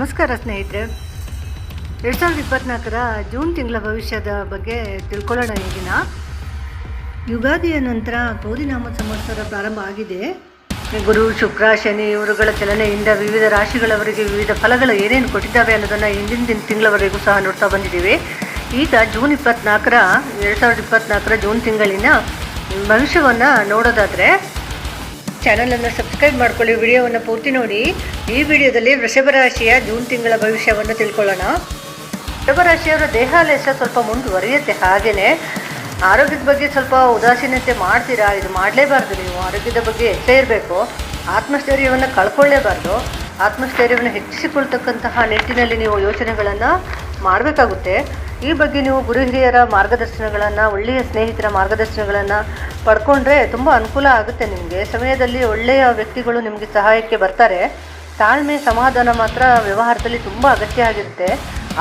ನಮಸ್ಕಾರ ಸ್ನೇಹಿತರೆ. 2024ರ ಜೂನ್ ತಿಂಗಳ ಭವಿಷ್ಯದ ಬಗ್ಗೆ ತಿಳ್ಕೊಳ್ಳೋಣ. ಈಗಿನ ಯುಗಾದಿಯ ನಂತರ ಕ್ರೋಧಿನಾಮ ಸಂವತ್ಸರ ಪ್ರಾರಂಭ ಆಗಿದೆ. ಗುರು, ಶುಕ್ರ, ಶನಿ ಇವರುಗಳ ಚಲನೆಯಿಂದ ವಿವಿಧ ರಾಶಿಗಳವರಿಗೆ ವಿವಿಧ ಫಲಗಳು ಏನೇನು ಕೊಟ್ಟಿದ್ದಾವೆ ಅನ್ನೋದನ್ನು ಹಿಂದಿನ ತಿಂಗಳವರೆಗೂ ಸಹ ನೋಡ್ತಾ ಬಂದಿದ್ದೀವಿ. ಈಗ ಜೂನ್ 2024ರ ಜೂನ್ ತಿಂಗಳಿನ ಭವಿಷ್ಯವನ್ನು ನೋಡೋದಾದರೆ ಚಾನಲನ್ನು ಸಬ್ಸ್ಕ್ರೈಬ್ ಮಾಡ್ಕೊಳ್ಳಿ, ವಿಡಿಯೋವನ್ನು ಪೂರ್ತಿ ನೋಡಿ. ಈ ವಿಡಿಯೋದಲ್ಲಿ ವೃಷಭ ರಾಶಿಯ ಜೂನ್ ತಿಂಗಳ ಭವಿಷ್ಯವನ್ನು ತಿಳ್ಕೊಳ್ಳೋಣ. ವೃಷಭ ರಾಶಿಯವರ ದೇಹಾಲಯ ಸ್ವಲ್ಪ ಮುಂದುವರಿಯುತ್ತೆ. ಹಾಗೆಯೇ ಆರೋಗ್ಯದ ಬಗ್ಗೆ ಸ್ವಲ್ಪ ಉದಾಸೀನತೆ ಮಾಡ್ತೀರಾ. ಇದು ಮಾಡಲೇಬಾರ್ದು. ನೀವು ಆರೋಗ್ಯದ ಬಗ್ಗೆ ಎಚ್ಚರ ಇರಬೇಕು. ಆತ್ಮಸ್ಥೈರ್ಯವನ್ನು ಕಳ್ಕೊಳ್ಳೇಬಾರ್ದು. ಆತ್ಮಸ್ಥೈರ್ಯವನ್ನು ಹೆಚ್ಚಿಸಿಕೊಳ್ತಕ್ಕಂತಹ ನಿಟ್ಟಿನಲ್ಲಿ ನೀವು ಯೋಚನೆಗಳನ್ನು ಮಾಡಬೇಕಾಗುತ್ತೆ. ಈ ಬಗ್ಗೆ ನೀವು ಗುರು ಹಿರಿಯರ ಮಾರ್ಗದರ್ಶನಗಳನ್ನು, ಒಳ್ಳೆಯ ಸ್ನೇಹಿತರ ಮಾರ್ಗದರ್ಶನಗಳನ್ನು ಪಡ್ಕೊಂಡ್ರೆ ತುಂಬ ಅನುಕೂಲ ಆಗುತ್ತೆ. ನಿಮಗೆ ಸಮಯದಲ್ಲಿ ಒಳ್ಳೆಯ ವ್ಯಕ್ತಿಗಳು ನಿಮಗೆ ಸಹಾಯಕ್ಕೆ ಬರ್ತಾರೆ. ತಾಳ್ಮೆ, ಸಮಾಧಾನ ಮಾತ್ರ ವ್ಯವಹಾರದಲ್ಲಿ ತುಂಬ ಅಗತ್ಯ ಆಗಿರುತ್ತೆ.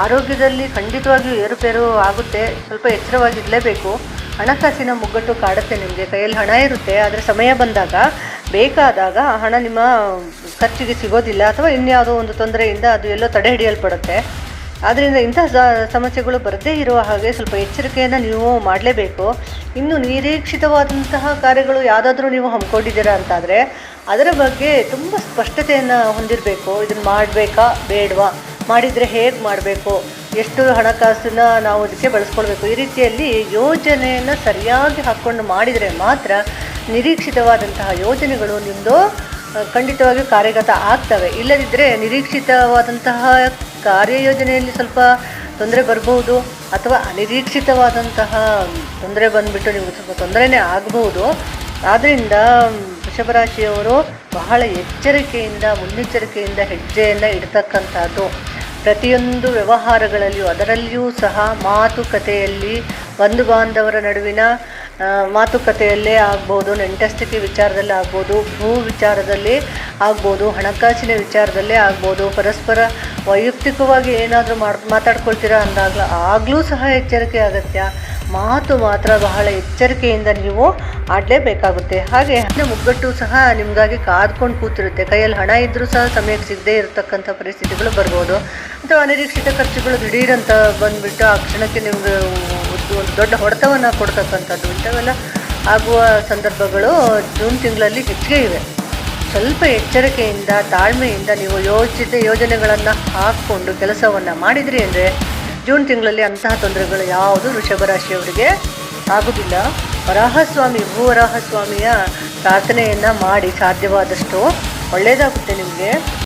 ಆರೋಗ್ಯದಲ್ಲಿ ಖಂಡಿತವಾಗಿಯೂ ಏರುಪೇರು ಆಗುತ್ತೆ. ಸ್ವಲ್ಪ ಎಚ್ಚರವಾಗಿರಲೇಬೇಕು. ಹಣಕಾಸಿನ ಮುಗ್ಗಟ್ಟು ಕಾಡುತ್ತೆ. ನಿಮಗೆ ಕೈಯಲ್ಲಿ ಹಣ ಇರುತ್ತೆ, ಆದರೆ ಸಮಯ ಬಂದಾಗ, ಬೇಕಾದಾಗ ಹಣ ನಿಮ್ಮ ಖರ್ಚಿಗೆ ಸಿಗೋದಿಲ್ಲ, ಅಥವಾ ಇನ್ಯಾವುದೋ ಒಂದು ತೊಂದರೆಯಿಂದ ಅದು ಎಲ್ಲೋ ತಡೆ ಹಿಡಿಯಲ್ಪಡುತ್ತೆ. ಆದ್ದರಿಂದ ಇಂತಹ ಸಮಸ್ಯೆಗಳು ಬರದೇ ಇರುವ ಹಾಗೆ ಸ್ವಲ್ಪ ಎಚ್ಚರಿಕೆಯನ್ನು ನೀವು ಮಾಡಲೇಬೇಕು. ಇನ್ನು ನಿರೀಕ್ಷಿತವಾದಂತಹ ಕಾರ್ಯಗಳು ಯಾವುದಾದ್ರೂ ನೀವು ಹಮ್ಮಿಕೊಂಡಿದ್ದೀರಾ ಅಂತಾದರೆ ಅದರ ಬಗ್ಗೆ ತುಂಬ ಸ್ಪಷ್ಟತೆಯನ್ನು ಹೊಂದಿರಬೇಕು. ಇದನ್ನು ಮಾಡಬೇಕಾ ಬೇಡವಾ, ಮಾಡಿದರೆ ಹೇಗೆ ಮಾಡಬೇಕು, ಎಷ್ಟು ಹಣಕಾಸನ್ನು ನಾವು ಇದಕ್ಕೆ ಬಳಸ್ಕೊಳ್ಬೇಕು, ಈ ರೀತಿಯಲ್ಲಿ ಯೋಜನೆಯನ್ನು ಸರಿಯಾಗಿ ಹಾಕ್ಕೊಂಡು ಮಾಡಿದರೆ ಮಾತ್ರ ನಿರೀಕ್ಷಿತವಾದಂತಹ ಯೋಜನೆಗಳು ನಿಮ್ಮದು ಖಂಡಿತವಾಗಿಯೂ ಕಾರ್ಯಗತ ಆಗ್ತವೆ. ಇಲ್ಲದಿದ್ದರೆ ನಿರೀಕ್ಷಿತವಾದಂತಹ ಕಾರ್ಯಯೋಜನೆಯಲ್ಲಿ ಸ್ವಲ್ಪ ತೊಂದರೆ ಬರ್ಬೋದು, ಅಥವಾ ಅನಿರೀಕ್ಷಿತವಾದಂತಹ ತೊಂದರೆ ಬಂದುಬಿಟ್ಟು ನಿಮಗೆ ಸ್ವಲ್ಪ ತೊಂದರೆನೇ ಆಗಬಹುದು. ಆದ್ದರಿಂದ ವೃಷಭರಾಶಿಯವರು ಬಹಳ ಎಚ್ಚರಿಕೆಯಿಂದ, ಮುನ್ನೆಚ್ಚರಿಕೆಯಿಂದ ಹೆಜ್ಜೆಯನ್ನು ಇಡ್ತಕ್ಕಂಥದ್ದು. ಪ್ರತಿಯೊಂದು ವ್ಯವಹಾರಗಳಲ್ಲಿಯೂ, ಅದರಲ್ಲಿಯೂ ಸಹ ಮಾತುಕತೆಯಲ್ಲಿ, ಬಂಧು ಬಾಂಧವರ ನಡುವಿನ ಮಾತುಕತೆಯಲ್ಲೇ ಆಗ್ಬೋದು, ನೆಂಟಸ್ತಿಕೆ ವಿಚಾರದಲ್ಲಿ ಆಗ್ಬೋದು, ಭೂ ವಿಚಾರದಲ್ಲಿ ಆಗ್ಬೋದು, ಹಣಕಾಸಿನ ವಿಚಾರದಲ್ಲೇ ಆಗ್ಬೋದು, ಪರಸ್ಪರ ವೈಯಕ್ತಿಕವಾಗಿ ಏನಾದರೂ ಮಾತಾಡ್ಕೊಳ್ತೀರಾ ಆಗಲೂ ಸಹ ಎಚ್ಚರಿಕೆ ಅಗತ್ಯ. ಮಾತು ಮಾತ್ರ ಬಹಳ ಎಚ್ಚರಿಕೆಯಿಂದ ನೀವು ಆಡಲೇಬೇಕಾಗುತ್ತೆ. ಹಾಗೆ ಹಣ ಮುಗ್ಗಟ್ಟು ಸಹ ನಿಮಗಾಗಿ ಕಾದ್ಕೊಂಡು ಕೂತಿರುತ್ತೆ. ಕೈಯಲ್ಲಿ ಹಣ ಇದ್ದರೂ ಸಹ ಸಮಯಕ್ಕೆ ಸಿಗದೇ ಇರತಕ್ಕಂಥ ಪರಿಸ್ಥಿತಿಗಳು ಬರ್ಬೋದು, ಅಥವಾ ಅನಿರೀಕ್ಷಿತ ಖರ್ಚುಗಳು ದಿಢೀರಂತ ಬಂದುಬಿಟ್ಟು ಆ ಕ್ಷಣಕ್ಕೆ ನಿಮಗೆ ಒಂದು ದೊಡ್ಡ ಹೊಡೆತವನ್ನು ಕೊಡ್ತಕ್ಕಂಥದ್ದು, ಇಂಥವೆಲ್ಲ ಆಗುವ ಸಂದರ್ಭಗಳು ಜೂನ್ ತಿಂಗಳಲ್ಲಿ ಹೆಚ್ಚಿಗೆ ಇವೆ. ಸ್ವಲ್ಪ ಎಚ್ಚರಿಕೆಯಿಂದ, ತಾಳ್ಮೆಯಿಂದ ನೀವು ಯೋಜನೆಗಳನ್ನು ಹಾಕ್ಕೊಂಡು ಕೆಲಸವನ್ನು ಮಾಡಿದ್ರಿ ಅಂದರೆ ಜೂನ್ ತಿಂಗಳಲ್ಲಿ ಅಂತಹ ತೊಂದರೆಗಳು ಯಾವುದು ವೃಷಭ ರಾಶಿಯವರಿಗೆ ಆಗುವುದಿಲ್ಲ. ಭೂವರಾಹಸ್ವಾಮಿಯ ಪ್ರಾರ್ಥನೆಯನ್ನು ಮಾಡಿ ಸಾಧ್ಯವಾದಷ್ಟು ಒಳ್ಳೆಯದಾಗುತ್ತೆ ನಿಮಗೆ.